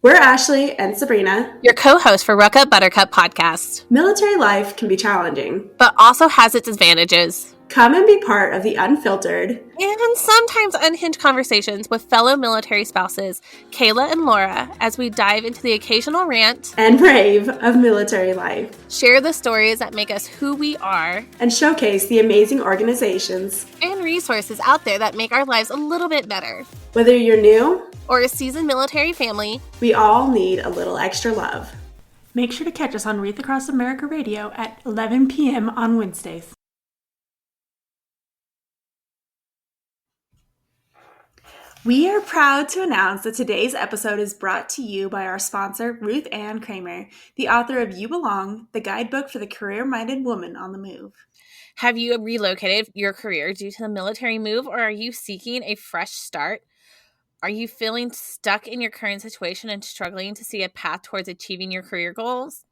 We're Ashley and Sabrina, your co-host for Ruck Up Buttercup podcast. Military life can be challenging, but also has its advantages. Come and be part of the unfiltered and sometimes unhinged conversations with fellow military spouses, Kayla and Laura, as we dive into the occasional rant and brave of military life. Share the stories that make us who we are, and showcase the amazing organizations and resources out there that make our lives a little bit better. Whether you're new or a seasoned military family, we all need a little extra love. Make sure to catch us on Ruth Across America Radio at 11 p.m. on Wednesdays. We are proud to announce that today's episode is brought to you by our sponsor, Ruth Anne Kramer, the author of You Belong, the guidebook for the career-minded woman on the move. Have you relocated your career due to the military move, or are you seeking a fresh start? Are you feeling stuck in your current situation and struggling to see a path towards achieving your career goals?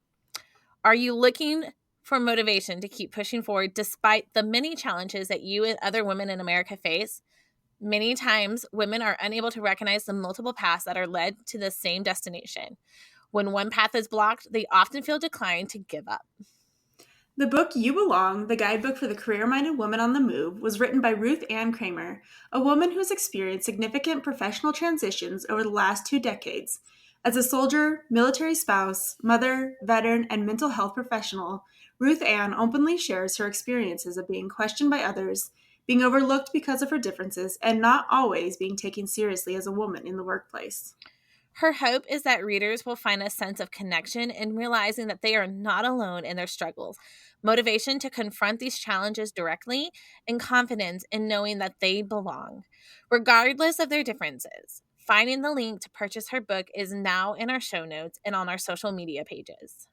Are you looking for motivation to keep pushing forward despite the many challenges that you and other women in America face? Many times, women are unable to recognize the multiple paths that are led to the same destination. When one path is blocked, they often feel declined to give up. The book You Belong, the guidebook for the career-minded woman on the move, was written by Ruth Anne Kramer, a woman who's experienced significant professional transitions over the last 2 decades. As a soldier, military spouse, mother, veteran, and mental health professional, Ruth Anne openly shares her experiences of being questioned by others, being overlooked because of her differences, and not always being taken seriously as a woman in the workplace. Her hope is that readers will find a sense of connection in realizing that they are not alone in their struggles, motivation to confront these challenges directly, and confidence in knowing that they belong, regardless of their differences. Finding the link to purchase her book is now in our show notes and on our social media pages.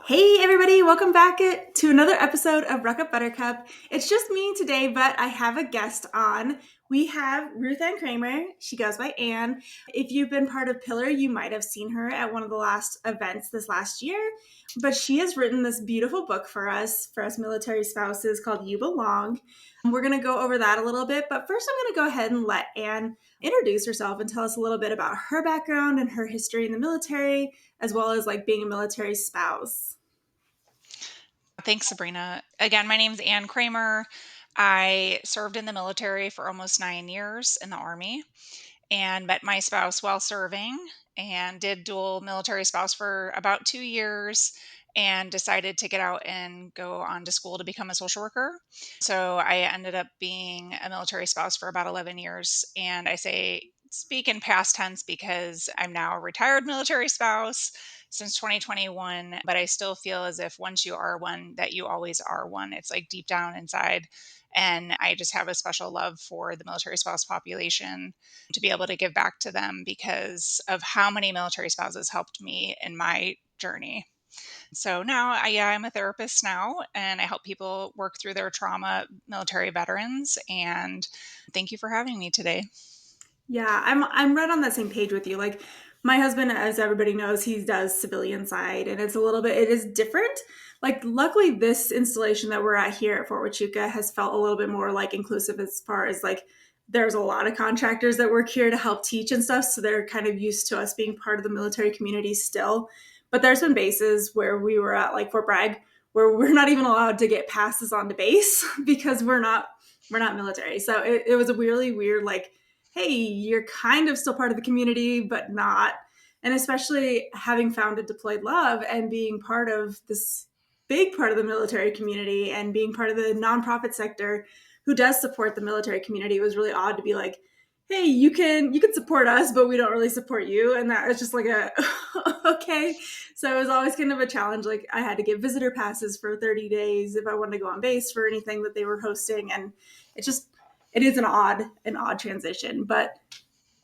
Hey everybody, welcome back to another episode of Ruck Up Buttercup. It's just me today, but I have a guest on. We have Ruth Anne Kramer. She goes by Anne. If you've been part of Pillar, you might have seen her at one of the last events this last year, but she has written this beautiful book for us military spouses called You Belong. We're going to go over that a little bit, but first I'm going to go ahead and let Anne introduce herself and tell us a little bit about her background and her history in the military, as well as like being a military spouse. Thanks, Sabrina. Again, my name is Anne Kramer. I served in the military for almost 9 years in the Army and met my spouse while serving and did dual military spouse for about 2 years and decided to get out and go on to school to become a social worker. So I ended up being a military spouse for about 11 years. And I speak in past tense because I'm now a retired military spouse since 2021, but I still feel as if once you are one, that you always are one. It's like deep down inside. And I just have a special love for the military spouse population to be able to give back to them because of how many military spouses helped me in my journey. So now, I'm a therapist now, and I help people work through their trauma, military veterans. And thank you for having me today. Yeah, I'm right on that same page with you. Like my husband, as everybody knows, he does civilian side, and it is different. Like luckily this installation that we're at here at Fort Huachuca has felt a little bit more like inclusive as far as like there's a lot of contractors that work here to help teach and stuff. So they're kind of used to us being part of the military community still. But there's been bases where we were at like Fort Bragg where we're not even allowed to get passes onto base because we're not military. So it was a really weird like, hey, you're kind of still part of the community, but not. And especially having founded Deployed Love and being part of this big part of the military community and being part of the nonprofit sector who does support the military community, it was really odd to be like, hey, you can support us, but we don't really support you. And that was just like okay. So it was always kind of a challenge. Like I had to get visitor passes for 30 days if I wanted to go on base for anything that they were hosting. And it is an odd transition, but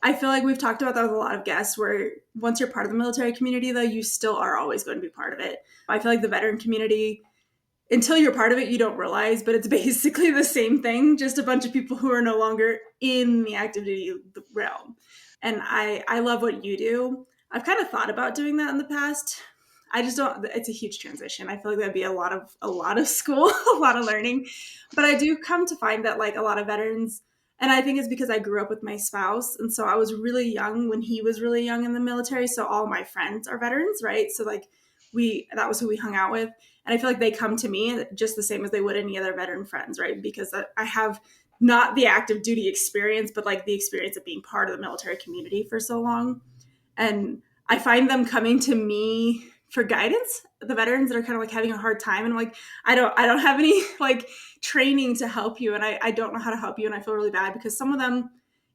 I feel like we've talked about that with a lot of guests where once you're part of the military community, though, you still are always going to be part of it. I feel like the veteran community, until you're part of it, you don't realize, but it's basically the same thing, just a bunch of people who are no longer in the active duty realm. And I love what you do. I've kind of thought about doing that in the past. I just don't, it's a huge transition. I feel like that'd be a lot of school, a lot of learning. But I do come to find that like a lot of veterans, and I think it's because I grew up with my spouse. And so I was really young when he was really young in the military. So all my friends are veterans, right? So like that was who we hung out with. And I feel like they come to me just the same as they would any other veteran friends, right? Because I have not the active duty experience, but like the experience of being part of the military community for so long. And I find them coming to me for guidance, the veterans that are kind of like having a hard time. And I'm like, I don't have any like training to help you. And I don't know how to help you. And I feel really bad because some of them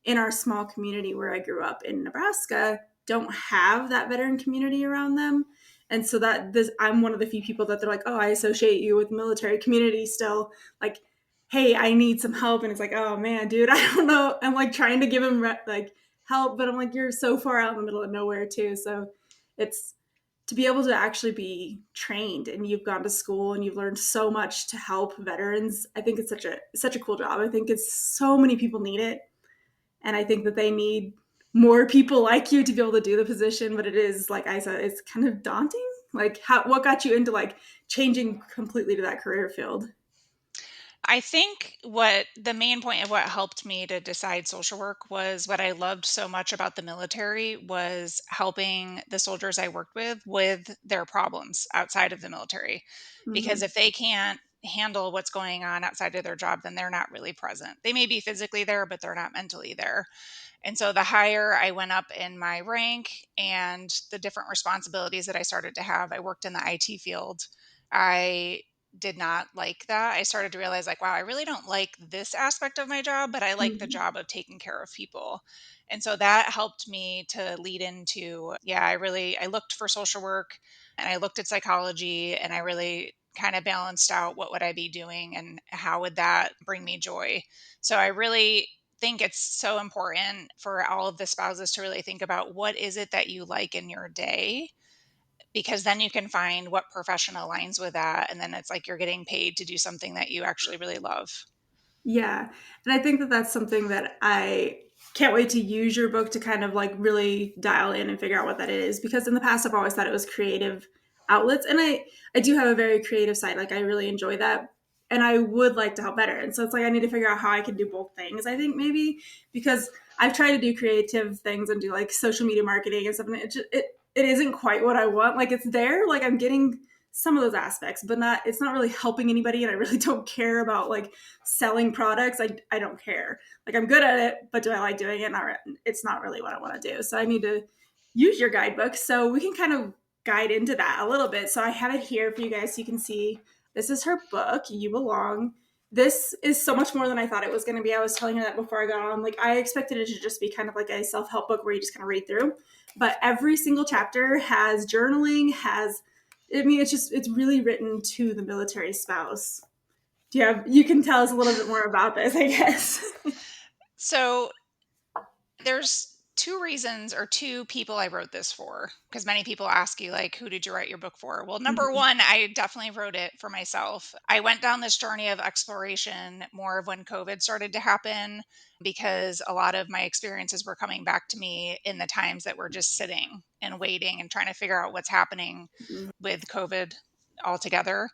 in our small community where I grew up in Nebraska don't have that veteran community around them. And so I'm one of the few people that they're like, oh, I associate you with military community still. Like, hey, I need some help. And it's like, oh man, dude, I don't know. I'm like trying to give him like help, but I'm like, you're so far out in the middle of nowhere too. So it's to be able to actually be trained and you've gone to school and you've learned so much to help veterans. I think it's such a cool job. I think it's so many people need it. And I think that they need more people like you to be able to do the position. But it is, like I said, it's kind of daunting. Like what got you into like changing completely to that career field? I think what the main point of what helped me to decide social work was what I loved so much about the military was helping the soldiers I worked with their problems outside of the military. Because Mm-hmm. if they can't handle what's going on outside of their job, then they're not really present. They may be physically there, but they're not mentally there. And so the higher I went up in my rank and the different responsibilities that I started to have, I worked in the IT field. I did not like that. I started to realize like, wow, I really don't like this aspect of my job, but I like the Mm-hmm. job of taking care of people. And so that helped me to lead into, yeah, I looked for social work and I looked at psychology and I really kind of balanced out what would I be doing and how would that bring me joy. So I really think it's so important for all of the spouses to really think about what is it that you like in your day, because then you can find what profession aligns with that. And then it's like you're getting paid to do something that you actually really love. Yeah. And I think that that's something that I can't wait to use your book to kind of like really dial in and figure out what that is. Because in the past, I've always thought it was creative outlets. And I do have a very creative side. Like I really enjoy that. And I would like to help better. And so it's like I need to figure out how I can do both things, I think maybe, because I've tried to do creative things and do like social media marketing and stuff. And it isn't quite what I want. Like it's there, like I'm getting some of those aspects, but it's not really helping anybody. And I really don't care about like selling products. I don't care. Like I'm good at it, but do I like doing it? It's not really what I want to do. So I need to use your guidebook so we can kind of guide into that a little bit. So I have it here for you guys so you can see this is her book, You Belong. This is so much more than I thought it was going to be. I was telling her that before I got on. Like I expected it to just be kind of like a self-help book where you just kind of read through. But every single chapter has journaling, it's really written to the military spouse. You can tell us a little bit more about this, I guess. So there's two people I wrote this for, because many people ask you like, who did you write your book for? Well, number Mhm. one, I definitely wrote it for myself. I went down this journey of exploration more of when COVID started to happen, because a lot of my experiences were coming back to me in the times that we're just sitting and waiting and trying to figure out what's happening with COVID altogether.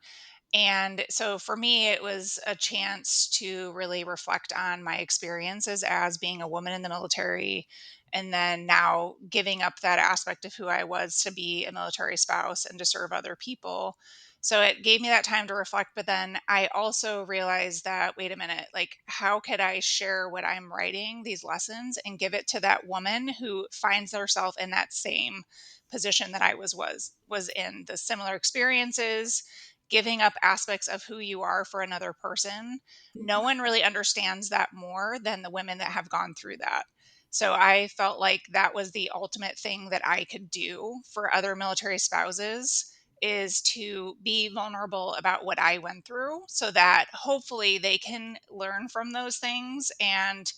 And so for me, it was a chance to really reflect on my experiences as being a woman in the military. And then now giving up that aspect of who I was to be a military spouse and to serve other people. So it gave me that time to reflect. But then I also realized that, wait a minute, like, how could I share what I'm writing, these lessons, and give it to that woman who finds herself in that same position that I was in, the similar experiences, giving up aspects of who you are for another person. No one really understands that more than the women that have gone through that. So I felt like that was the ultimate thing that I could do for other military spouses, is to be vulnerable about what I went through so that hopefully they can learn from those things and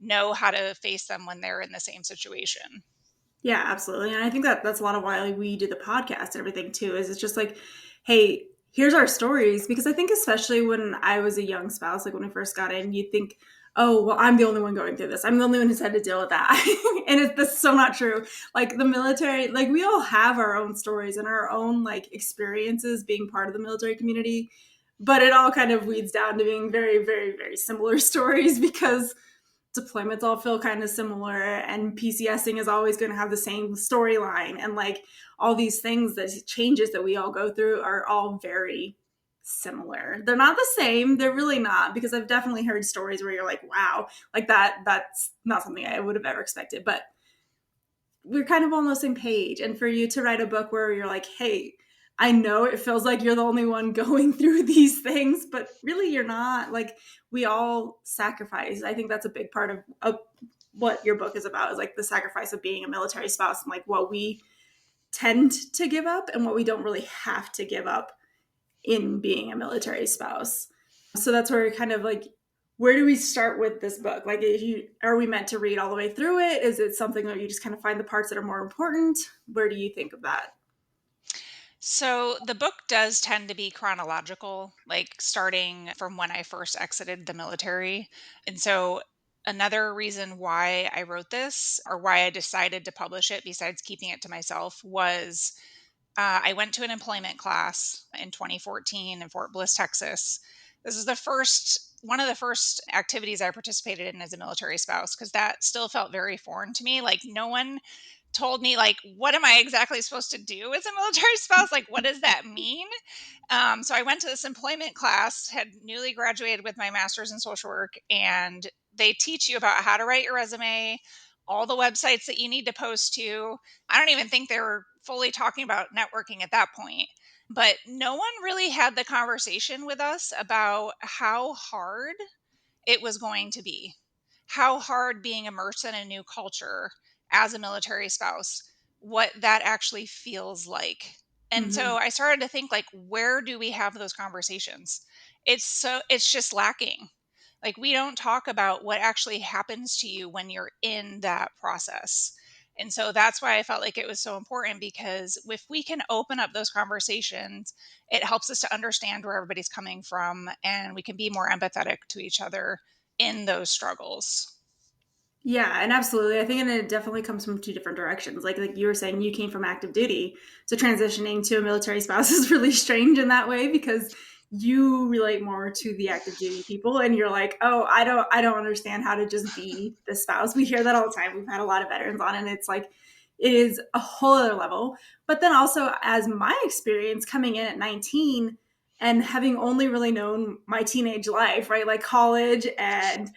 know how to face them when they're in the same situation. Yeah, absolutely. And I think that that's a lot of why we do the podcast and everything too, is it's just like, hey, here's our stories. Because I think especially when I was a young spouse, like when I first got in, you think, oh, well, I'm the only one going through this. I'm the only one who's had to deal with that. And that's so not true. Like the military, like we all have our own stories and our own like experiences being part of the military community. But it all kind of weeds down to being very, very, very similar stories because deployments all feel kind of similar and PCSing is always going to have the same storyline, and like all these things, that changes that we all go through are all very similar. They're not the same, they're really not, because I've definitely heard stories where you're like, wow, like that's not something I would have ever expected. But we're kind of on the same page, and for you to write a book where you're like, hey, I know it feels like you're the only one going through these things, but really you're not. Like we all sacrifice. I think that's a big part of what your book is about, is like the sacrifice of being a military spouse and like what we tend to give up and what we don't really have to give up in being a military spouse. So that's where kind of like, where do we start with this book? Like, are we meant to read all the way through it? Is it something that you just kind of find the parts that are more important? Where do you think of that? So the book does tend to be chronological, like starting from when I first exited the military. And so another reason why I wrote this, or why I decided to publish it besides keeping it to myself, was I went to an employment class in 2014 in Fort Bliss, Texas. This is one of the first activities I participated in as a military spouse, because that still felt very foreign to me. Like no one told me, like, what am I exactly supposed to do as a military spouse? Like, what does that mean? So I went to this employment class, had newly graduated with my master's in social work, and they teach you about how to write your resume, all the websites that you need to post to. I don't even think they were fully talking about networking at that point. But no one really had the conversation with us about how hard it was going to be, how hard being immersed in a new culture as a military spouse, what that actually feels like. And Mm-hmm. so I started to think, like, where do we have those conversations? It's just lacking. Like we don't talk about what actually happens to you when you're in that process. And so that's why I felt like it was so important, because if we can open up those conversations, it helps us to understand where everybody's coming from, and we can be more empathetic to each other in those struggles. Yeah, and absolutely. I think and it definitely comes from two different directions. Like you were saying, you came from active duty, so transitioning to a military spouse is really strange in that way because you relate more to the active duty people, and you're like, oh, I don't understand how to just be the spouse. We hear that all the time. We've had a lot of veterans on, and it's like it is a whole other level. But then also, as my experience coming in at 19 and having only really known my teenage life, right, like college and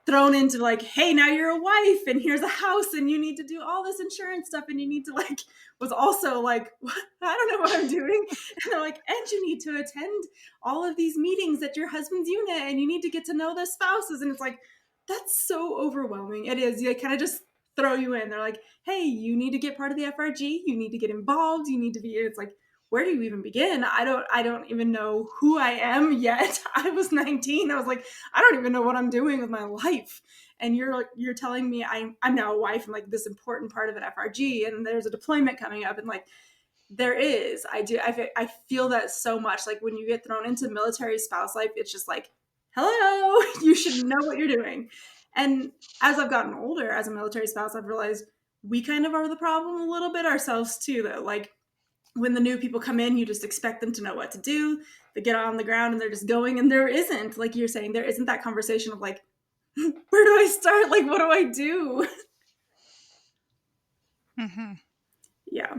thrown into like, hey, now you're a wife and here's a house and you need to do all this insurance stuff and you need to like, was also like, what? I don't know what I'm doing. And they're like, and you need to attend all of these meetings at your husband's unit and you need to get to know the spouses. And it's like, that's so overwhelming. It is. They kind of just throw you in. They're like, hey, you need to get part of the FRG. You need to get involved. You need to be, it's like, where do you even begin? I don't even know who I am yet. I was 19. I was like, I don't even know what I'm doing with my life. And you're telling me I'm now a wife and like this important part of an FRG, and there's a deployment coming up, and like there is. I feel that so much. Like when you get thrown into military spouse life, it's just like, hello, you should know what you're doing. And as I've gotten older as a military spouse, I've realized we kind of are the problem a little bit ourselves too, though. Like when the new people come in, you just expect them to know what to do. They get on the ground and they're just going, and there isn't, like you're saying, there isn't that conversation of like, where do I start? Like, what do I do? Mm-hmm. Yeah.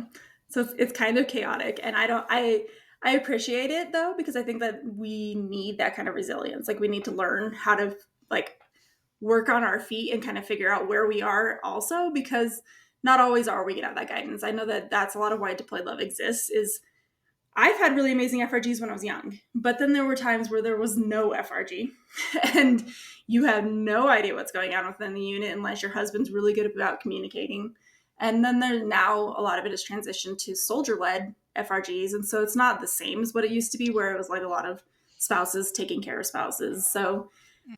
So it's kind of chaotic. And I appreciate it though, because I think that we need that kind of resilience. Like we need to learn how to like work on our feet and kind of figure out where we are also, because not always are we going to have that guidance. I know that that's a lot of why Deployed Love exists. Is I've had really amazing FRGs when I was young, but then there were times where there was no FRG and you have no idea what's going on within the unit unless your husband's really good about communicating. And then there's now a lot of it has transitioned to soldier-led FRGs. And so it's not the same as what it used to be, where it was like a lot of spouses taking care of spouses. So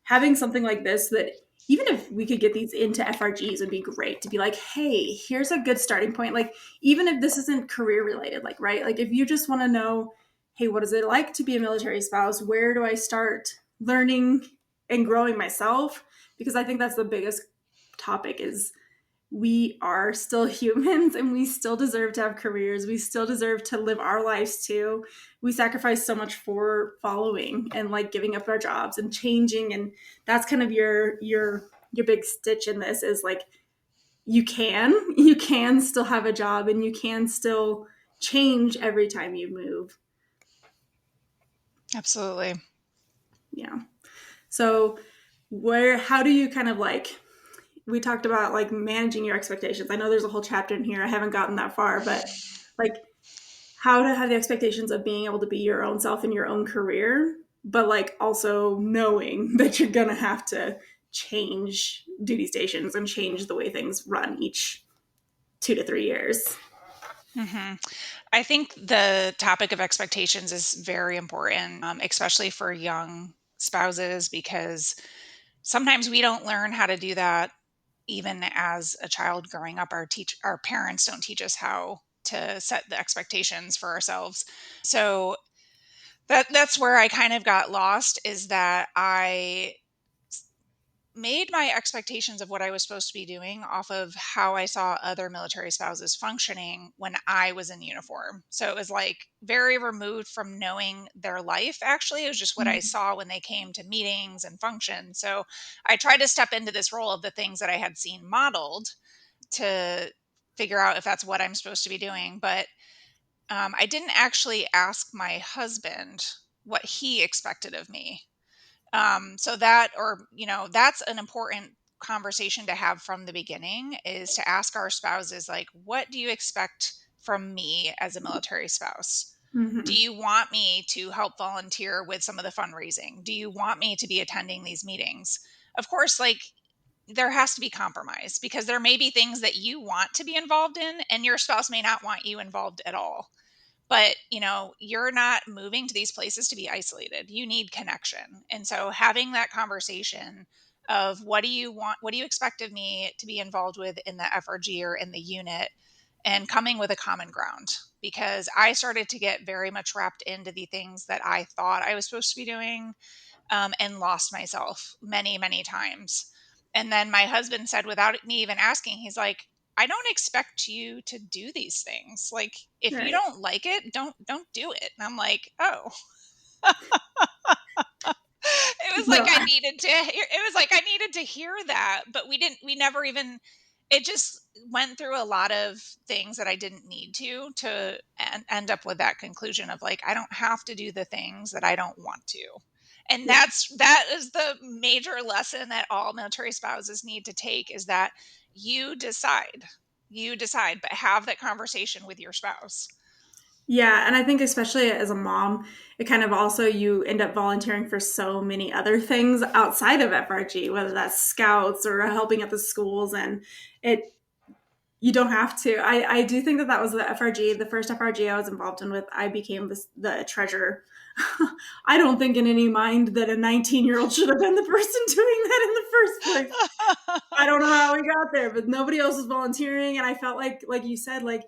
having something like this, that even if we could get these into FRGs, would be great to be like, hey, here's a good starting point. Like, even if this isn't career related, like, right? Like, if you just want to know, hey, what is it like to be a military spouse? Where do I start learning and growing myself? Because I think that's the biggest topic is we are still humans and we still deserve to have careers. We still deserve to live our lives too. We sacrifice so much for following and like giving up our jobs and changing. And that's kind of your big stitch in this is like you can still have a job and you can still change every time you move. Absolutely. Yeah. So how do you kind of like, we talked about like managing your expectations. I know there's a whole chapter in here. I haven't gotten that far, but like how to have the expectations of being able to be your own self in your own career, but like also knowing that you're going to have to change duty stations and change the way things run each 2 to 3 years. Mm-hmm. I think the topic of expectations is very important, especially for young spouses, because sometimes we don't learn how to do that even as a child growing up. Our parents don't teach us how to set the expectations for ourselves. So that's where I kind of got lost, is that I made my expectations of what I was supposed to be doing off of how I saw other military spouses functioning when I was in uniform. So it was like very removed from knowing their life, actually. It was just what I saw when they came to meetings and functions. So I tried to step into this role of the things that I had seen modeled to figure out if that's what I'm supposed to be doing. But I didn't actually ask my husband what he expected of me. So that, or, that's an important conversation to have from the beginning, is to ask our spouses, like, what do you expect from me as a military spouse? Do Mm-hmm. you want me to help volunteer with some of the fundraising? Do you want me to be attending these meetings? Of course, like, there has to be compromise, because there may be things that you want to be involved in and your spouse may not want you involved at all. But you're not moving to these places to be isolated. You need connection. And so having that conversation of, what do you want, what do you expect of me to be involved with in the FRG or in the unit, and coming with a common ground. Because I started to get very much wrapped into the things that I thought I was supposed to be doing, and lost myself many, many times. And then my husband said, without me even asking, he's like, I don't expect you to do these things. Like, if you Right. don't like it, don't do it. And I'm like, oh. It was like No. I needed to hear that, but we never even, it just went through a lot of things that I didn't need to end up with that conclusion of, like, I don't have to do the things that I don't want to. And Yeah. that is the major lesson that all military spouses need to take, is that you decide, but have that conversation with your spouse. Yeah, and I think especially as a mom, it kind of also you end up volunteering for so many other things outside of FRG, whether that's scouts or helping at the schools, and it you don't have to. I do think that was the FRG, the first FRG I was involved in with. I became the treasurer. I don't think in any mind that a 19-year-old should have been the person doing that in the first place. I don't know how we got there, but nobody else was volunteering, and I felt like you said, like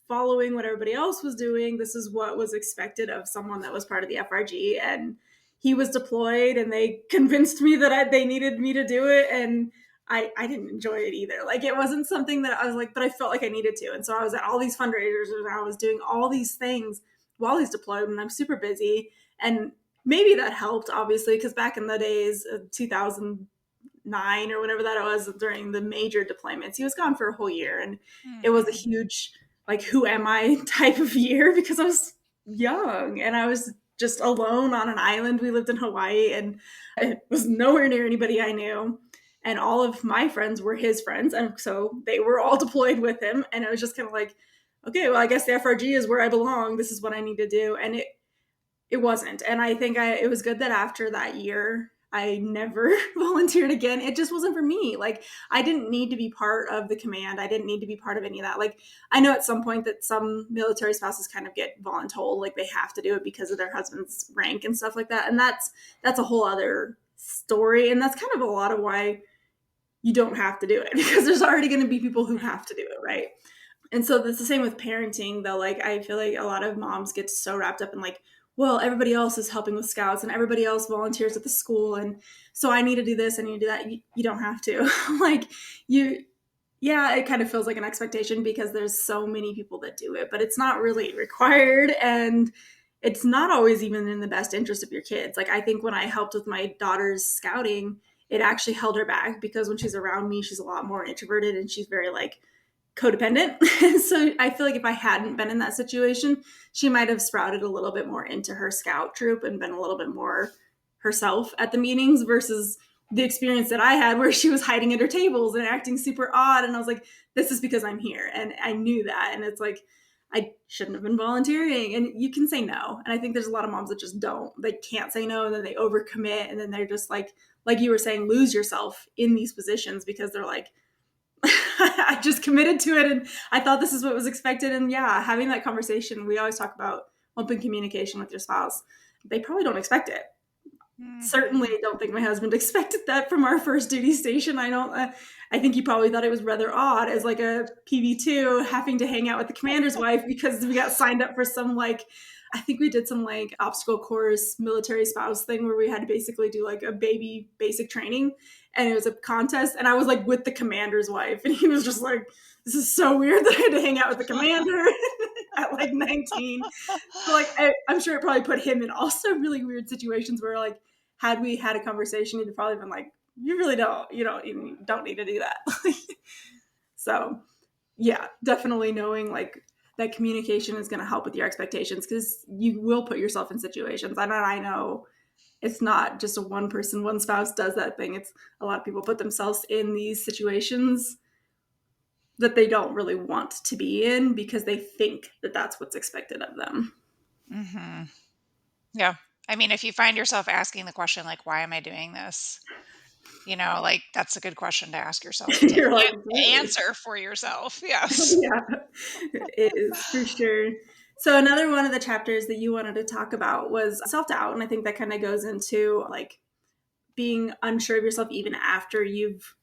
following what everybody else was doing. This is what was expected of someone that was part of the FRG. And he was deployed and they convinced me that they needed me to do it. And I didn't enjoy it either. Like, it wasn't something that I was like, but I felt like I needed to. And so I was at all these fundraisers and I was doing all these things while he's deployed, and I'm super busy. And maybe that helped, obviously, because back in the days of 2009 or whatever that was, during the major deployments, he was gone for a whole year. And it was a Mhm. huge, like, who am I type of year, because I was young and I was just alone on an island. We lived in Hawaii and it was nowhere near anybody I knew. And all of my friends were his friends. And so they were all deployed with him. And it was just kind of like, okay, well, I guess the FRG is where I belong. This is what I need to do. And it wasn't. And I think it was good that after that year, I never volunteered again. It just wasn't for me. Like, I didn't need to be part of the command. I didn't need to be part of any of that. Like, I know at some point that some military spouses kind of get voluntold, like they have to do it because of their husband's rank and stuff like that. And that's a whole other story. And that's kind of a lot of why you don't have to do it, because there's already going to be people who have to do it, right? And so that's the same with parenting, though. Like, I feel like a lot of moms get so wrapped up in like well, everybody else is helping with scouts and everybody else volunteers at the school. And so I need to do this, I need to do that. You don't have to. Like, yeah, it kind of feels like an expectation because there's so many people that do it, but it's not really required. And it's not always even in the best interest of your kids. Like, I think when I helped with my daughter's scouting, it actually held her back because when she's around me, she's a lot more introverted and she's very like codependent. So I feel like if I hadn't been in that situation, she might have sprouted a little bit more into her scout troop and been a little bit more herself at the meetings versus the experience that I had where she was hiding under tables and acting super odd. And I was like, this is because I'm here. And I knew that. And it's like, I shouldn't have been volunteering. And you can say no. And I think there's a lot of moms that just don't. They can't say no, and then they overcommit. And then they're just like you were saying, lose yourself in these positions because they're like, I just committed to it and I thought this is what was expected. And yeah, having that conversation, we always talk about open communication with your spouse. They probably don't expect it. Certainly don't think my husband expected that from our first duty station. I think he probably thought it was rather odd as like a PV2 having to hang out with the commander's wife because we got signed up for some like, I think we did some like obstacle course military spouse thing where we had to basically do like a baby basic training and it was a contest and I was like with the commander's wife and he was just like, this is so weird that I had to hang out with the commander at like 19. So like I'm sure it probably put him in also really weird situations where like had we had a conversation, he'd probably been like, you really don't need to do that. So yeah, definitely knowing like that communication is going to help with your expectations because you will put yourself in situations. And I know it's not just a one person, one spouse does that thing. It's a lot of people put themselves in these situations that they don't really want to be in because they think that that's what's expected of them. Mm-hmm. Yeah. I mean, if you find yourself asking the question, like, why am I doing this? Like that's a good question to ask yourself to You're like, answer for yourself. Yes. yeah, it is for sure. So another one of the chapters that you wanted to talk about was self-doubt. And I think that kind of goes into like being unsure of yourself even after you've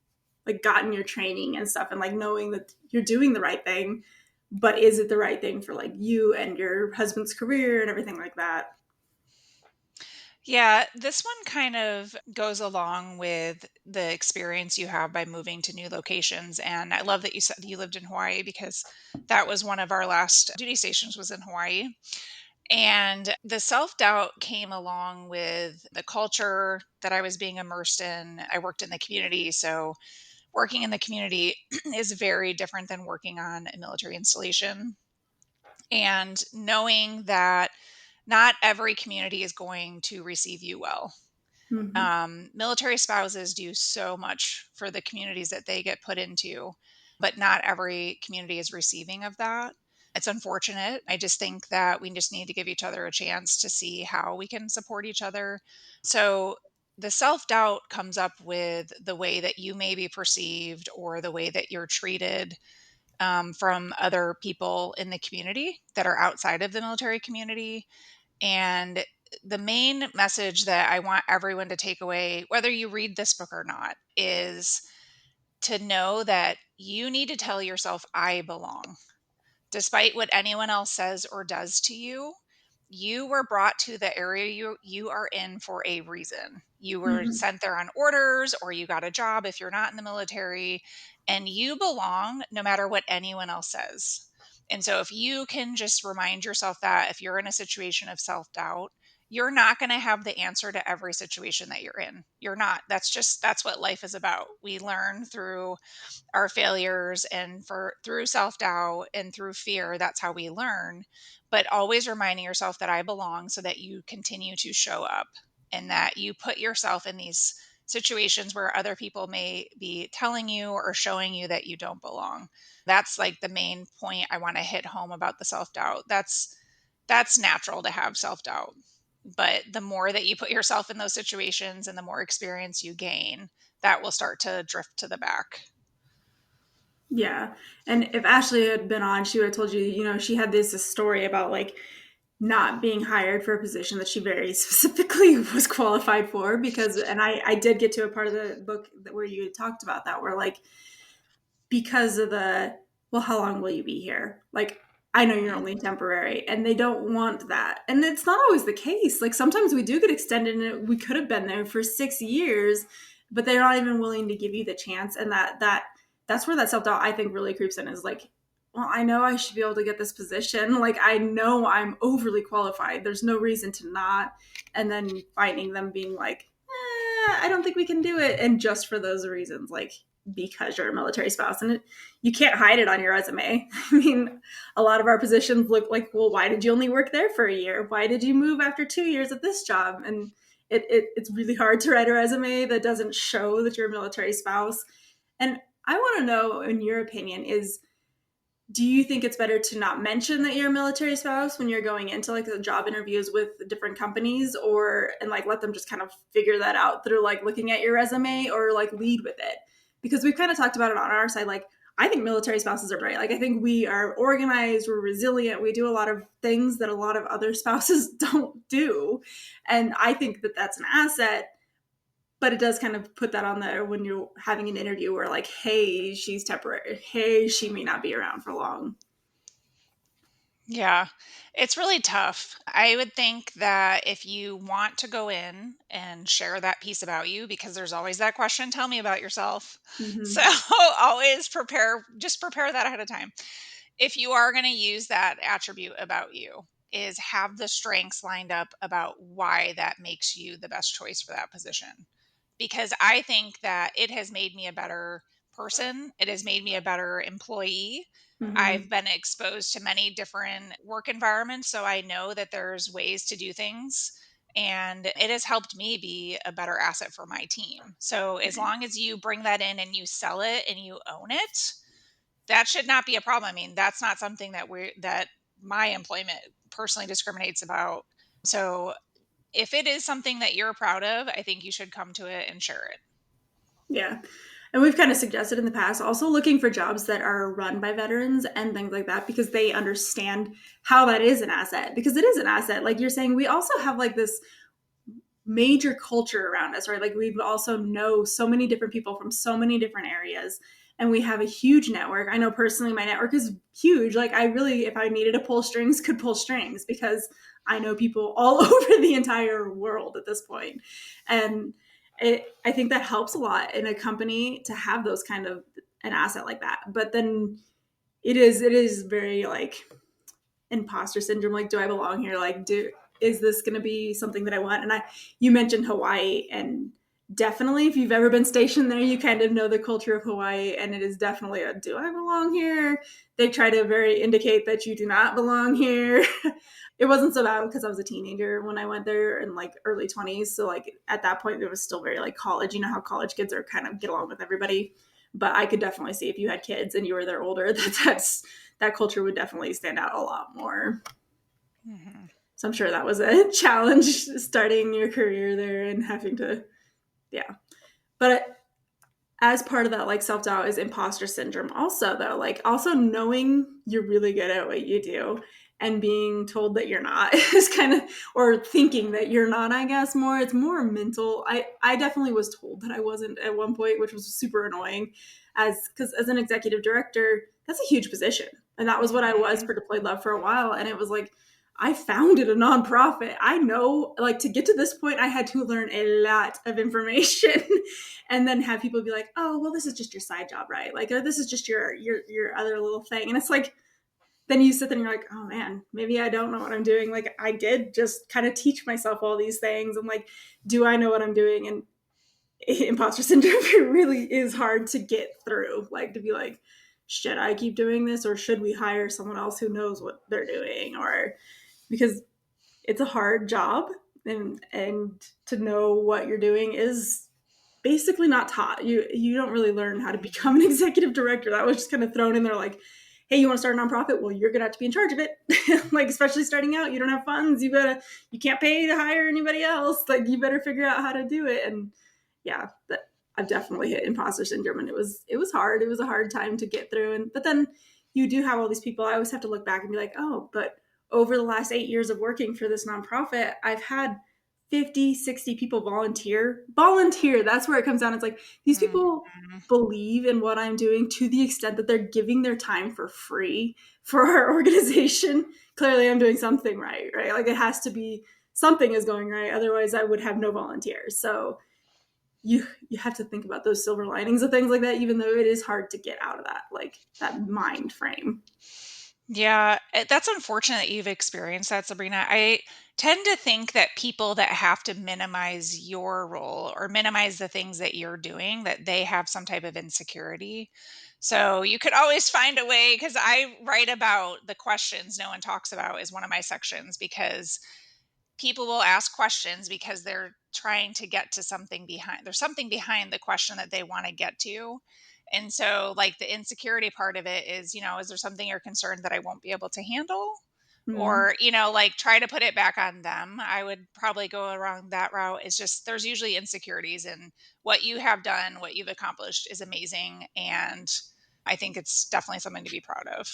like gotten your training and stuff and like knowing that you're doing the right thing, but is it the right thing for like you and your husband's career and everything like that? Yeah, this one kind of goes along with the experience you have by moving to new locations. And I love that you said you lived in Hawaii because that was one of our last duty stations was in Hawaii. And the self-doubt came along with the culture that I was being immersed in. I worked in the community, so working in the community is very different than working on a military installation. And knowing that not every community is going to receive you well. Military spouses do so much for the communities that they get put into, but not every community is receiving of that. It's unfortunate. I just think that we just need to give each other a chance to see how we can support each other. So the self-doubt comes up with the way that you may be perceived or the way that you're treated from other people in the community that are outside of the military community. And the main message that I want everyone to take away, whether you read this book or not, is to know that you need to tell yourself, I belong. Despite what anyone else says or does to you, you were brought to the area you are in for a reason. You were sent there on orders or you got a job if you're not in the military, and you belong no matter what anyone else says. And so if you can just remind yourself that if you're in a situation of self-doubt, you're not going to have the answer to every situation that you're in. You're not. That's what life is about. We learn through our failures and through self-doubt and through fear. That's how we learn. But always reminding yourself that I belong so that you continue to show up and that you put yourself in these situations where other people may be telling you or showing you that you don't belong. That's like the main point I want to hit home about the self-doubt. That's natural to have self-doubt. But the more that you put yourself in those situations and the more experience you gain, that will start to drift to the back. Yeah. And if Ashley had been on, she would have told you, she had this story about like not being hired for a position that she very specifically was qualified for and I did get to a part of the book where you had talked about that, where like, because of well, how long will you be here? Like, I know you're only temporary, and they don't want that. And it's not always the case. Like sometimes we do get extended and we could have been there for 6 years, but they're not even willing to give you the chance. And that's where that self-doubt I think really creeps in, is like, well, I know I should be able to get this position. Like I know I'm overly qualified. There's no reason to not. And then finding them being like, I don't think we can do it. And just for those reasons, like because you're a military spouse, and you can't hide it on your resume. I mean, a lot of our positions look like, well, why did you only work there for a year? Why did you move after 2 years at this job? And it's really hard to write a resume that doesn't show that you're a military spouse. And I want to know, in your opinion, is do you think it's better to not mention that you're a military spouse when you're going into like the job interviews with different companies, or and like let them just kind of figure that out through like looking at your resume, or like lead with it? Because we've kind of talked about it on our side. Like I think military spouses are great. Like I think we are organized, we're resilient, we do a lot of things that a lot of other spouses don't do. And I think that that's an asset, but it does kind of put that on there when you're having an interview where like, hey, she's temporary. Hey, she may not be around for long. Yeah, it's really tough. I would think that if you want to go in and share that piece about you, because there's always that question, tell me about yourself. So Mm-hmm. always just prepare that ahead of time. If you are going to use that attribute about you, is have the strengths lined up about why that makes you the best choice for that position. Because I think that it has made me a better person. It has made me a better employee. Mm-hmm. I've been exposed to many different work environments, so I know that there's ways to do things. And it has helped me be a better asset for my team. So as long as you bring that in and you sell it and you own it, that should not be a problem. I mean, that's not something that my employment personally discriminates about. So if it is something that you're proud of, I think you should come to it and share it. Yeah. And we've kind of suggested in the past also looking for jobs that are run by veterans and things like that, because they understand how that is an asset, because it is an asset. Like you're saying, we also have like this major culture around us, right? Like we also know so many different people from so many different areas, and we have a huge network. I know personally my network is huge. Like I really, if I needed to pull strings, could pull strings, because I know people all over the entire world at this point. And I think that helps a lot in a company to have those kind of an asset like that. But then it is very like imposter syndrome. Like, do I belong here? Like, is this going to be something that I want? And you mentioned Hawaii, and definitely if you've ever been stationed there, you kind of know the culture of Hawaii, and it is definitely a, do I belong here? They try to very indicate that you do not belong here. It wasn't so bad because I was a teenager when I went there in like early 20s. So like at that point it was still very like college. You know how college kids are, kind of get along with everybody. But I could definitely see if you had kids and you were there older, that culture would definitely stand out a lot more. Mm-hmm. So I'm sure that was a challenge starting your career there and having to, yeah. But as part of that like self-doubt is imposter syndrome also, though, like also knowing you're really good at what you do and being told that you're not is kind of, or thinking that you're not, I guess. More, it's more mental. I definitely was told that I wasn't at one point, which was super annoying, because as an executive director, that's a huge position, and that was what I was Mm-hmm. for Deployed Love for a while. And it was like, I founded a nonprofit. I know, like, to get to this point, I had to learn a lot of information and then have people be like, oh, well, this is just your side job, right? Like, or this is just your other little thing. And it's like, then you sit there and you're like, oh man, maybe I don't know what I'm doing. Like I did just kind of teach myself all these things. I'm like, do I know what I'm doing? And imposter syndrome really is hard to get through. Like to be like, should I keep doing this, or should we hire someone else who knows what they're doing? Or because it's a hard job, and to know what you're doing is basically not taught. You don't really learn how to become an executive director. That was just kind of thrown in there like, hey, you want to start a nonprofit? Well, you're gonna have to be in charge of it. Like, especially starting out, you don't have funds. You can't pay to hire anybody else. Like, you better figure out how to do it. And yeah, I've definitely hit imposter syndrome, and it was hard. It was a hard time to get through. And but then you do have all these people. I always have to look back and be like, oh, but over the last 8 years of working for this nonprofit, I've had 50, 60 people volunteer. That's where it comes down. It's like these people Mm-hmm. believe in what I'm doing to the extent that they're giving their time for free for our organization, clearly I'm doing something right? Like it has to be something is going right. Otherwise I would have no volunteers. So you have to think about those silver linings of things like that, even though it is hard to get out of that, like that mind frame. Yeah, that's unfortunate that you've experienced that, Sabrina. I tend to think that people that have to minimize your role or minimize the things that you're doing, that they have some type of insecurity. So you could always find a way, because I write about the questions no one talks about is one of my sections, because people will ask questions because they're trying to get to something behind. There's something behind the question that they want to get to. And so, like, the insecurity part of it is, is there something you're concerned that I won't be able to handle? Mm. Or, like, try to put it back on them. I would probably go around that route. It's just there's usually insecurities, and what you have done, what you've accomplished is amazing. And I think it's definitely something to be proud of.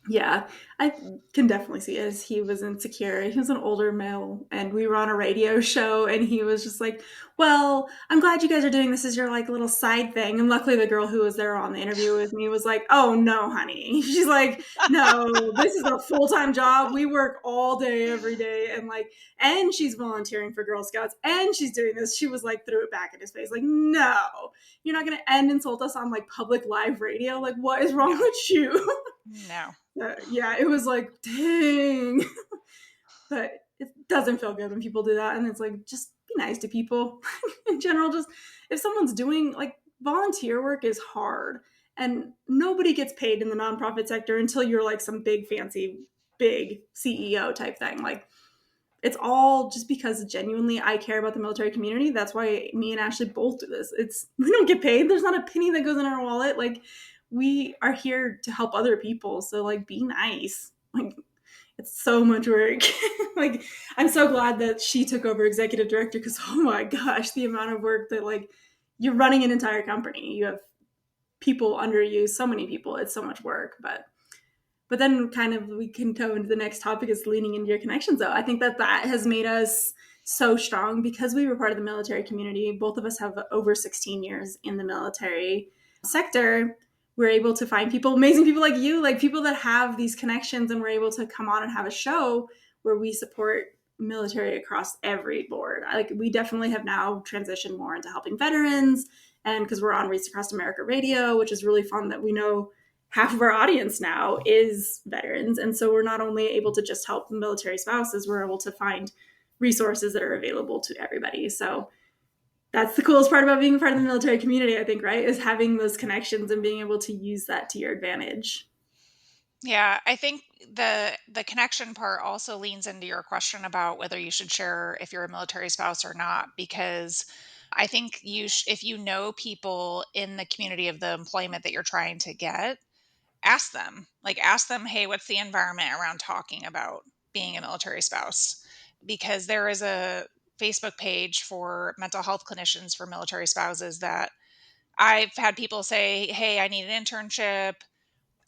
Yeah, I can definitely see it as he was insecure. He was an older male, and we were on a radio show, and he was just like, well, I'm glad you guys are doing this as your like little side thing. And luckily the girl who was there on the interview with me was like, oh no, honey. She's like, no, this is a full-time job. We work all day, every day. And like, and she's volunteering for Girl Scouts, and she's doing this. She was like, threw it back in his face. Like, no, you're not going to end insult us on like public live radio. Like, what is wrong No. with you? No. Yeah, it was like, dang. But it doesn't feel good when people do that. And it's like, just be nice to people in general. Just if someone's doing like volunteer work is hard, and nobody gets paid in the nonprofit sector until you're like some big, fancy, big CEO type thing. Like, it's all just because genuinely I care about the military community. That's why me and Ashley both do this. We don't get paid. There's not a penny that goes in our wallet. Like, we are here to help other people. So like, be nice. Like, it's so much work. Like, I'm so glad that she took over executive director, because oh my gosh, the amount of work that like you're running an entire company. You have people under you, so many people. It's so much work. But then kind of we can go into the next topic is leaning into your connections though. I think that has made us so strong because we were part of the military community. Both of us have over 16 years in the military sector. We're able to find people, amazing people like you, like people that have these connections, and we're able to come on and have a show where we support military across every board. Like, we definitely have now transitioned more into helping veterans, and because we're on Reach Across America Radio, which is really fun that we know half of our audience now is veterans. And so we're not only able to just help military spouses, we're able to find resources that are available to everybody. So that's the coolest part about being part of the military community, I think, right? Is having those connections and being able to use that to your advantage. Yeah, I think the connection part also leans into your question about whether you should share if you're a military spouse or not, because I think if you know people in the community of the employment that you're trying to get, ask them, hey, what's the environment around talking about being a military spouse? Because there is a Facebook page for mental health clinicians for military spouses that I've had people say, hey, I need an internship.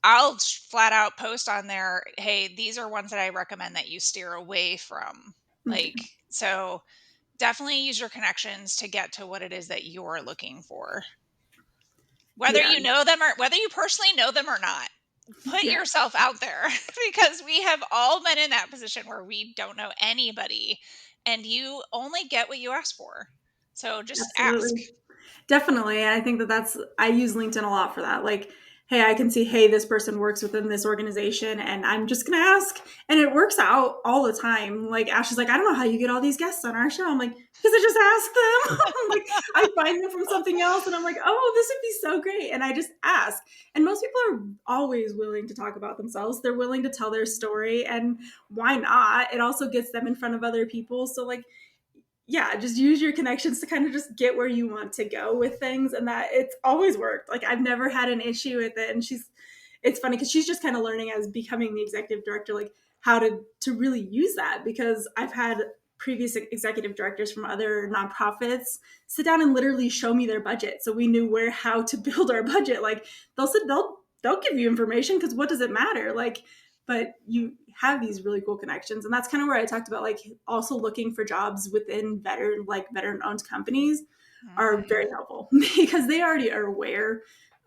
I'll flat out post on there, hey, these are ones that I recommend that you steer away from. Okay. Like, so definitely use your connections to get to what it is that you're looking for. Whether Yeah. you know them or whether you personally know them or not, put Yeah. yourself out there because we have all been in that position where we don't know anybody and you only get what you ask for. So just ask. Absolutely. Definitely. And I think I use LinkedIn a lot for that. Like, hey, I can see, hey, this person works within this organization, and I'm just going to ask. And it works out all the time. Like, Ash is like, I don't know how you get all these guests on our show. I'm like, because I just ask them. I'm like, I find them from something else, and I'm like, oh, this would be so great. And I just ask. And most people are always willing to talk about themselves. They're willing to tell their story. And why not? It also gets them in front of other people. So, like, yeah, just use your connections to kind of just get where you want to go with things. And that it's always worked. Like, I've never had an issue with it. And it's funny because she's just kind of learning as becoming the executive director, like how to really use that, because I've had previous executive directors from other nonprofits sit down and literally show me their budget. So we knew how to build our budget. Like, they'll give you information, because what does it matter? Like, but you have these really cool connections. And that's kind of where I talked about, like, also looking for jobs within veteran owned companies are very helpful because they already are aware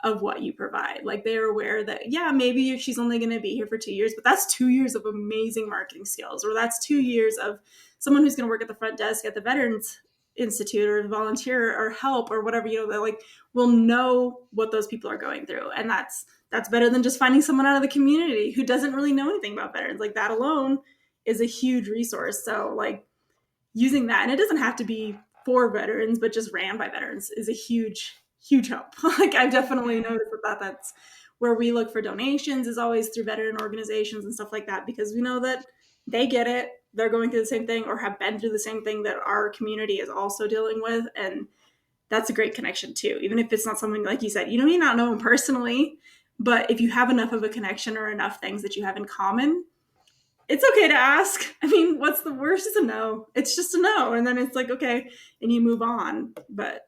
of what you provide. Like they're aware that, yeah, maybe she's only going to be here for 2 years, but that's 2 years of amazing marketing skills, or that's 2 years of someone who's going to work at the front desk at the Veterans Institute or volunteer or help or whatever, that like will know what those people are going through. And that's better than just finding someone out of the community who doesn't really know anything about veterans. Like that alone is a huge resource. So like using that, and it doesn't have to be for veterans, but just ran by veterans is a huge help. Like I've definitely noticed that's where we look for donations, is always through veteran organizations and stuff like that, because we know that they get it, they're going through the same thing or have been through the same thing that our community is also dealing with. And that's a great connection too, even if it's not something, like you said, you may not know them personally, but if you have enough of a connection or enough things that you have in common, it's okay to ask. I mean, what's the worst is a no. It's just a no. And then it's like, okay, and you move on. But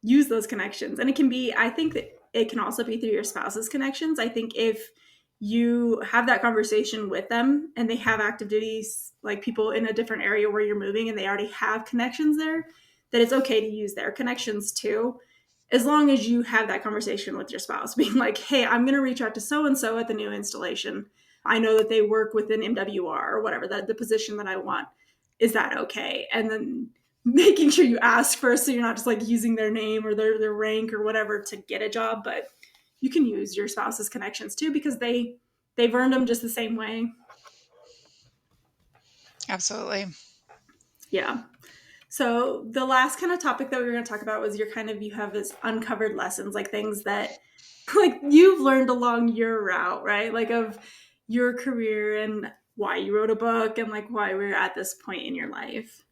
use those connections. And it can be, I think that it can also be through your spouse's connections. I think if you have that conversation with them and they have active duties, like people in a different area where you're moving and they already have connections there, that it's okay to use their connections too, as long as you have that conversation with your spouse, being like, hey, I'm going to reach out to so-and-so at the new installation. I know that they work within MWR or whatever, the position that I want. Is that okay? And then making sure you ask first, so you're not just like using their name or their rank or whatever to get a job, but you can use your spouse's connections too, because they've earned them just the same way. Absolutely. Yeah. So the last kind of topic that we were going to talk about was you have this uncovered lessons, like things that like you've learned along your route, right? Like of your career and why you wrote a book and like why we're at this point in your life.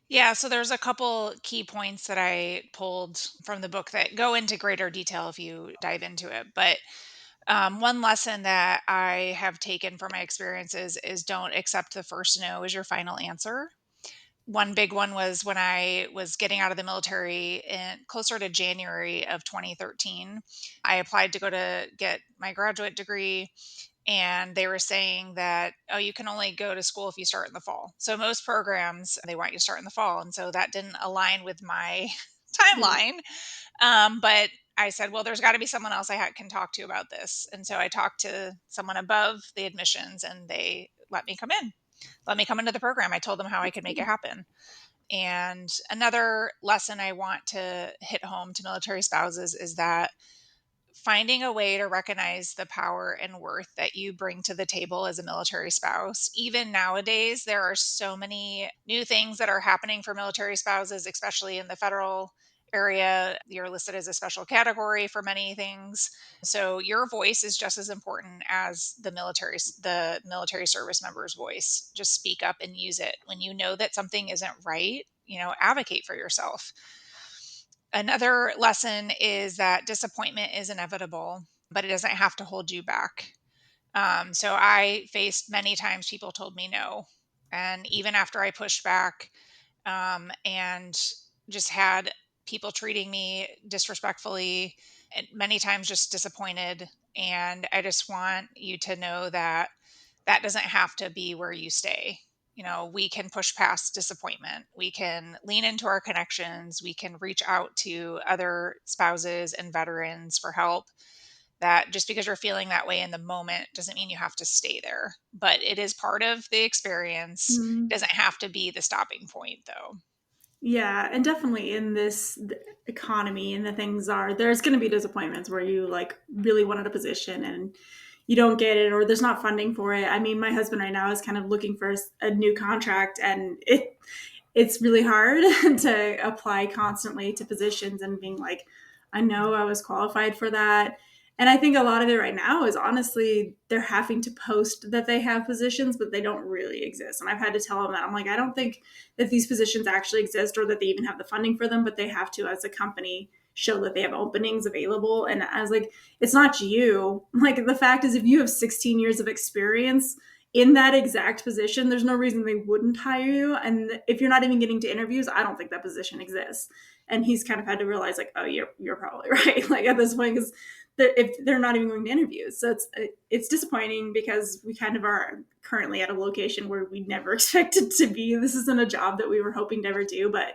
Yeah, so there's a couple key points that I pulled from the book that go into greater detail if you dive into it. But one lesson that I have taken from my experiences is don't accept the first no as your final answer. One big one was when I was getting out of the military in closer to January of 2013. I applied to go to get my graduate degree, and they were saying that, oh, you can only go to school if you start in the fall. So most programs, they want you to start in the fall. And so that didn't align with my timeline. But I said, well, there's got to be someone else I can talk to about this. And so I talked to someone above the admissions and they let me come into the program. I told them how I could make it happen. And another lesson I want to hit home to military spouses is that finding a way to recognize the power and worth that you bring to the table as a military spouse. Even nowadays, there are so many new things that are happening for military spouses, especially in the federal area. You're listed as a special category for many things. So your voice is just as important as the military service member's voice. Just speak up and use it. When you know that something isn't right, advocate for yourself. Another lesson is that disappointment is inevitable, but it doesn't have to hold you back. So I faced many times people told me no. And even after I pushed back and just had people treating me disrespectfully, and many times just disappointed. And I just want you to know that that doesn't have to be where you stay. We can push past disappointment. We can lean into our connections. We can reach out to other spouses and veterans for help. That just because you're feeling that way in the moment doesn't mean you have to stay there, but it is part of the experience. Mm-hmm. It doesn't have to be the stopping point though. Yeah, and definitely in this economy and there's going to be disappointments where you like really wanted a position and you don't get it, or there's not funding for it. I mean, my husband right now is kind of looking for a new contract, and it's really hard to apply constantly to positions and being like, I know I was qualified for that. And I think a lot of it right now is honestly, they're having to post that they have positions, but they don't really exist. And I've had to tell them that. I'm like, I don't think that these positions actually exist or that they even have the funding for them, but they have to, as a company, show that they have openings available. And I was like, it's not you. Like, the fact is, if you have 16 years of experience in that exact position, there's no reason they wouldn't hire you. And if you're not even getting to interviews, I don't think that position exists. And he's kind of had to realize, like, oh, you're probably right. Like, at this point, because if they're not even going to interviews. So it's disappointing because we kind of are currently at a location where we never expected to be. This isn't a job that we were hoping to ever do, but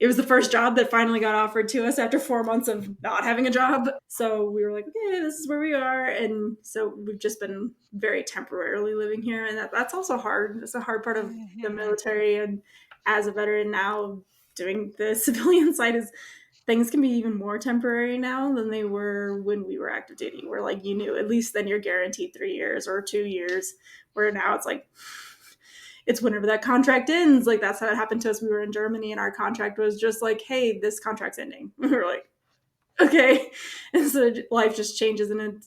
it was the first job that finally got offered to us after 4 months of not having a job. So we were like, okay, this is where we are. And so we've just been very temporarily living here. And that's also hard. It's a hard part of the military. And as a veteran now, doing the civilian side is things can be even more temporary now than they were when we were active duty, where like you knew at least then you're guaranteed 3 years or 2 years, where now it's like, it's whenever that contract ends. Like that's how it happened to us. We were in Germany and our contract was just like, hey, this contract's ending. We were like, okay. And so life just changes, and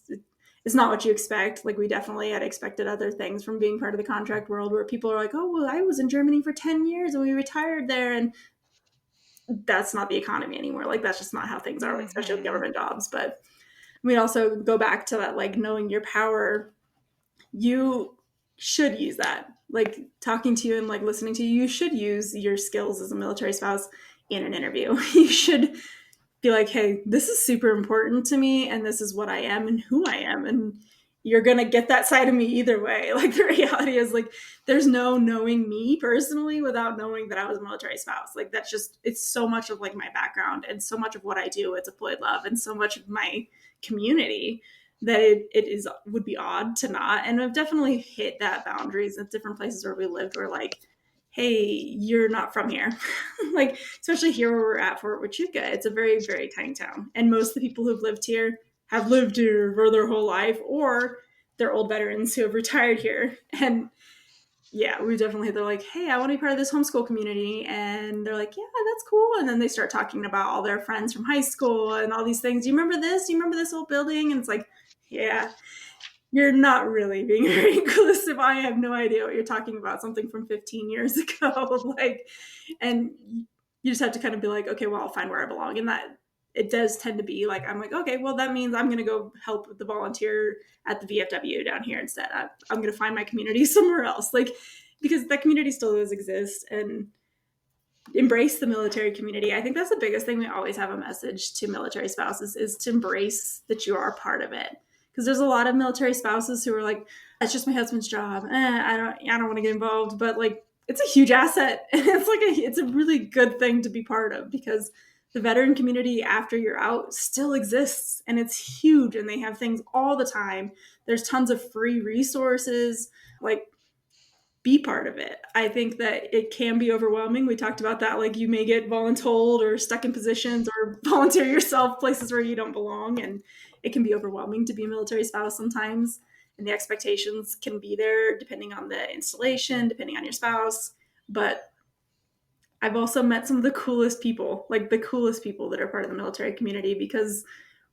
it's not what you expect. Like we definitely had expected other things from being part of the contract world, where people are like, oh, well, I was in Germany for 10 years and we retired there. And that's not the economy anymore. Like that's just not how things are, like, especially with government jobs. But we also go back to that, like knowing your power. You should use that. Like talking to you and like listening to you, you should use your skills as a military spouse in an interview. You should be like, hey, this is super important to me, and this is what I am and who I am. And you're going to get that side of me either way. Like the reality is, like, there's no knowing me personally without knowing that I was a military spouse. Like that's just, it's so much of like my background and so much of what I do at Deployed Love and so much of my community that it is would be odd to not. And I've definitely hit that boundaries at different places where we lived, where like, hey, you're not from here. Like, especially here where we're at, Fort Huachuca, it's a very, very tiny town. And most of the people who've lived here have lived here for their whole life, or they're old veterans who have retired here. And yeah, we definitely, they're like, hey, I want to be part of this homeschool community. And they're like, yeah, that's cool. And then they start talking about all their friends from high school and all these things. Do you remember this? Do you remember this old building? And it's like, yeah, you're not really being very inclusive. I have no idea what you're talking about. Something from 15 years ago. Like, and you just have to kind of be like, okay, well, I'll find where I belong. And that it does tend to be like, I'm like, okay, well, that means I'm going to go help with the volunteer at the VFW down here instead. I'm going to find my community somewhere else. Like, because that community still does exist, and embrace the military community. I think that's the biggest thing. We always have a message to military spouses is to embrace that you are part of it. Because there's a lot of military spouses who are like, it's just my husband's job. I don't want to get involved. But like, it's a huge asset. And it's a really good thing to be part of, because the veteran community after you're out still exists, and it's huge, and they have things all the time. There's tons of free resources. Like, be part of it. I think that it can be overwhelming. We talked about that. Like, you may get voluntold or stuck in positions or volunteer yourself places where you don't belong. And it can be overwhelming to be a military spouse sometimes. And the expectations can be there depending on the installation, depending on your spouse. But I've also met some of the coolest people, like the coolest people that are part of the military community, because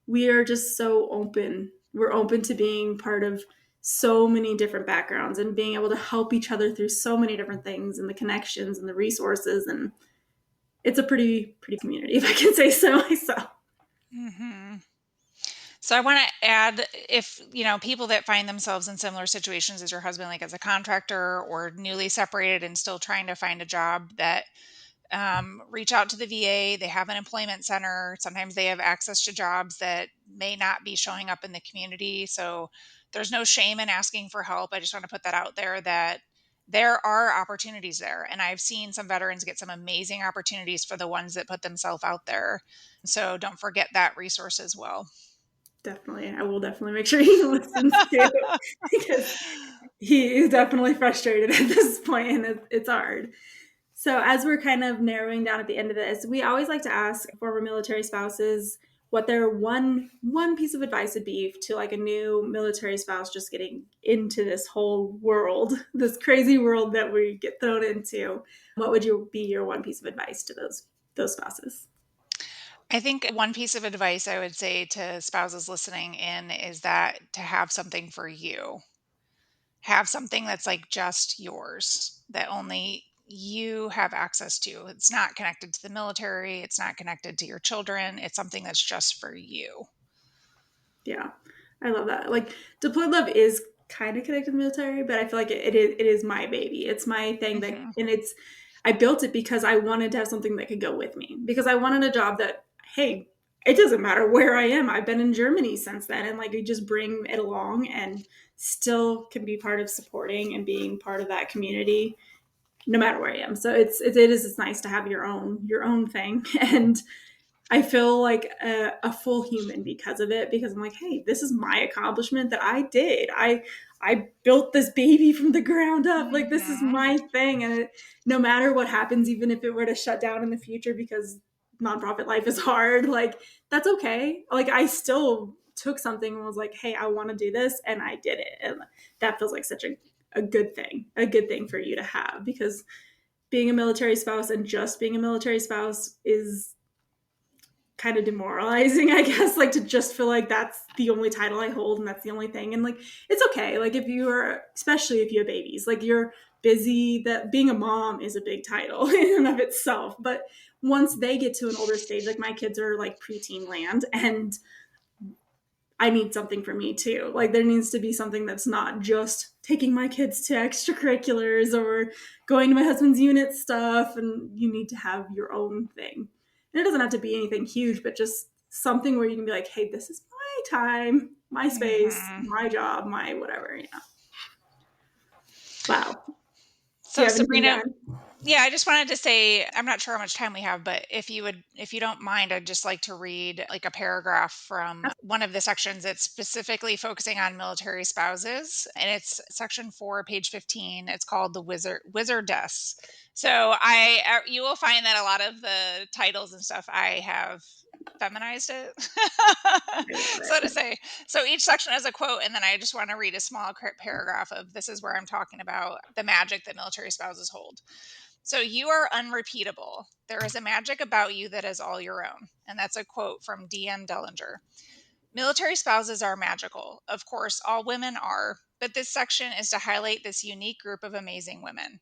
we are just so open. We're open to being part of so many different backgrounds and being able to help each other through so many different things, and the connections and the resources. And it's a pretty community, if I can say so myself. Mm-hmm. So I want to add, if, people that find themselves in similar situations as your husband, like as a contractor or newly separated and still trying to find a job, that reach out to the VA. They have an employment center. Sometimes they have access to jobs that may not be showing up in the community. So there's no shame in asking for help. I just want to put that out there, that there are opportunities there. And I've seen some veterans get some amazing opportunities for the ones that put themselves out there. So don't forget that resource as well. Definitely. I will definitely make sure he listens to, because he is definitely frustrated at this point, and it's hard. So as we're kind of narrowing down at the end of this, we always like to ask former military spouses what their one piece of advice would be to like a new military spouse just getting into this whole world, this crazy world that we get thrown into. What would be your one piece of advice to those spouses? I think one piece of advice I would say to spouses listening in is that to have something for you. Have something that's like just yours, that only you have access to. It's not connected to the military. It's not connected to your children. It's something that's just for you. Yeah, I love that. Like, Deployed Love is kind of connected to the military, but I feel like it is my baby. It's my thing that, and I built it because I wanted to have something that could go with me, because I wanted a job that, hey, it doesn't matter where I am. I've been in Germany since then, and like, you just bring it along and still can be part of supporting and being part of that community. no matter where I am. So it's nice to have your own thing. And I feel like a full human because of it, because I'm like, hey, this is my accomplishment that I did. I built this baby from the ground up. Like, this is my thing. And no matter what happens, even if it were to shut down in the future because nonprofit life is hard, like, that's okay. Like, I still took something and was like, hey, I want to do this. And I did it. And that feels like such a good thing for you to have, because being a military spouse and just being a military spouse is kind of demoralizing, I guess, like, to just feel like that's the only title I hold and that's the only thing. And like, it's okay. Like, if you are, especially if you have babies, like, you're busy, that being a mom is a big title in and of itself. But once they get to an older stage, like, my kids are like preteen land, and I need something for me too. Like, there needs to be something that's not just taking my kids to extracurriculars or going to my husband's unit stuff. And you need to have your own thing. And it doesn't have to be anything huge, but just something where you can be like, hey, this is my time, my space, my job, my whatever, Wow. Do So you have anything to Sabrina, add? yeah, I just wanted to say, I'm not sure how much time we have, but if you don't mind, I'd just like to read like a paragraph from one of the sections that's specifically focusing on military spouses, and it's section 4, page 15. It's called the Wizardess. So you will find that a lot of the titles and stuff I have feminized it, I love so to it. say. So each section has a quote, and then I just want to read a small paragraph of this is where I'm talking about the magic that military spouses hold. So you are unrepeatable. There is a magic about you that is all your own. And that's a quote from D.M. Dellinger. Military spouses are magical. Of course, all women are, but this section is to highlight this unique group of amazing women.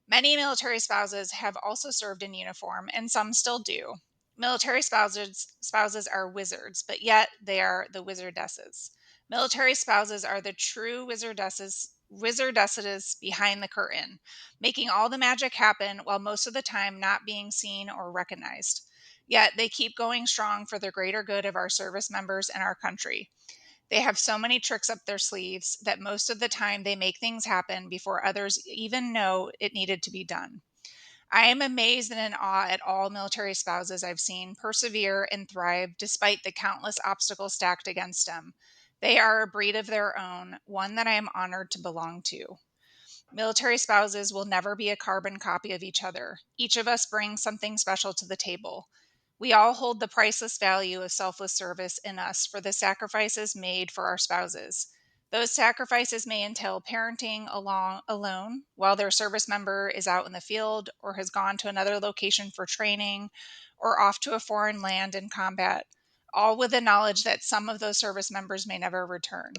Many military spouses have also served in uniform, and some still do. Military spouses are wizards, but yet they are the wizardesses. Military spouses are the true wizardesses behind the curtain, making all the magic happen while most of the time not being seen or recognized. Yet they keep going strong for the greater good of our service members and our country. They have so many tricks up their sleeves that most of the time they make things happen before others even know it needed to be done. I am amazed and in awe at all military spouses I've seen persevere and thrive despite the countless obstacles stacked against them. They are a breed of their own, one that I am honored to belong to. Military spouses will never be a carbon copy of each other. Each of us brings something special to the table. We all hold the priceless value of selfless service in us for the sacrifices made for our spouses. Those sacrifices may entail parenting alone while their service member is out in the field or has gone to another location for training or off to a foreign land in combat, all with the knowledge that some of those service members may never return.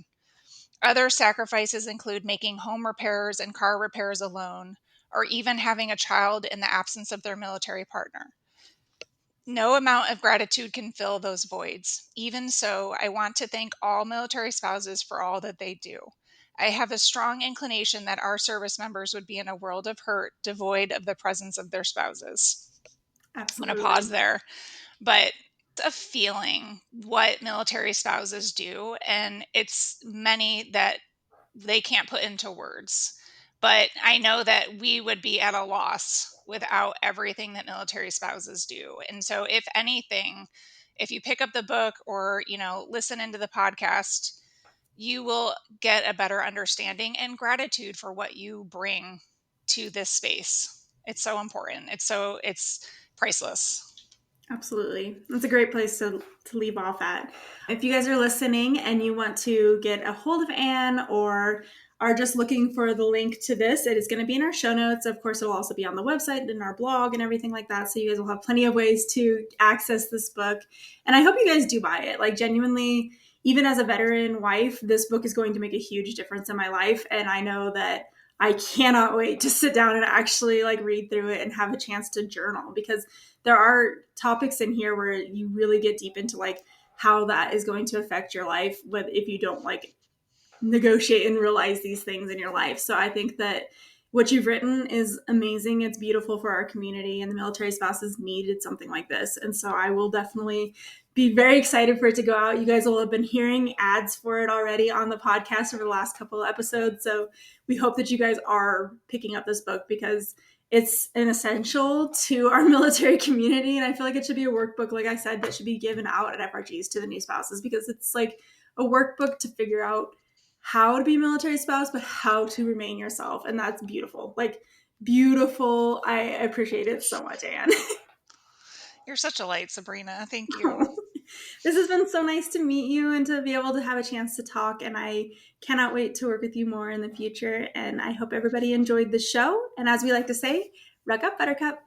Other sacrifices include making home repairs and car repairs alone, or even having a child in the absence of their military partner. No amount of gratitude can fill those voids. Even so, I want to thank all military spouses for all that they do. I have a strong inclination that our service members would be in a world of hurt devoid of the presence of their spouses. I'm going to Absolutely. pause there. But it's a feeling what military spouses do, and it's many that they can't put into words. But I know that we would be at a loss without everything that military spouses do. And so if anything, if you pick up the book or, listen into the podcast, you will get a better understanding and gratitude for what you bring to this space. It's so important. It's priceless. Absolutely. That's a great place to leave off at. If you guys are listening and you want to get a hold of Anne or are just looking for the link to this, it is going to be in our show notes. Of course, it'll also be on the website and our blog and everything like that. So you guys will have plenty of ways to access this book. And I hope you guys do buy it. Like, genuinely, even as a veteran wife, this book is going to make a huge difference in my life. And I know that I cannot wait to sit down and actually like read through it and have a chance to journal, because there are topics in here where you really get deep into like how that is going to affect your life if you don't like negotiate and realize these things in your life. So I think that what you've written is amazing. It's beautiful for our community, and the military spouses needed something like this. And so I will definitely be very excited for it to go out. You guys will have been hearing ads for it already on the podcast over the last couple of episodes. So we hope that you guys are picking up this book, because it's an essential to our military community. And I feel like it should be a workbook, like I said, that should be given out at FRGs to the new spouses, because it's like a workbook to figure out how to be a military spouse, but how to remain yourself. And that's beautiful. Like, beautiful. I appreciate it so much, Anne. You're such a light, Sabrina. Thank you. This has been so nice to meet you and to be able to have a chance to talk. And I cannot wait to work with you more in the future. And I hope everybody enjoyed the show. And as we like to say, Ruck Up Buttercup.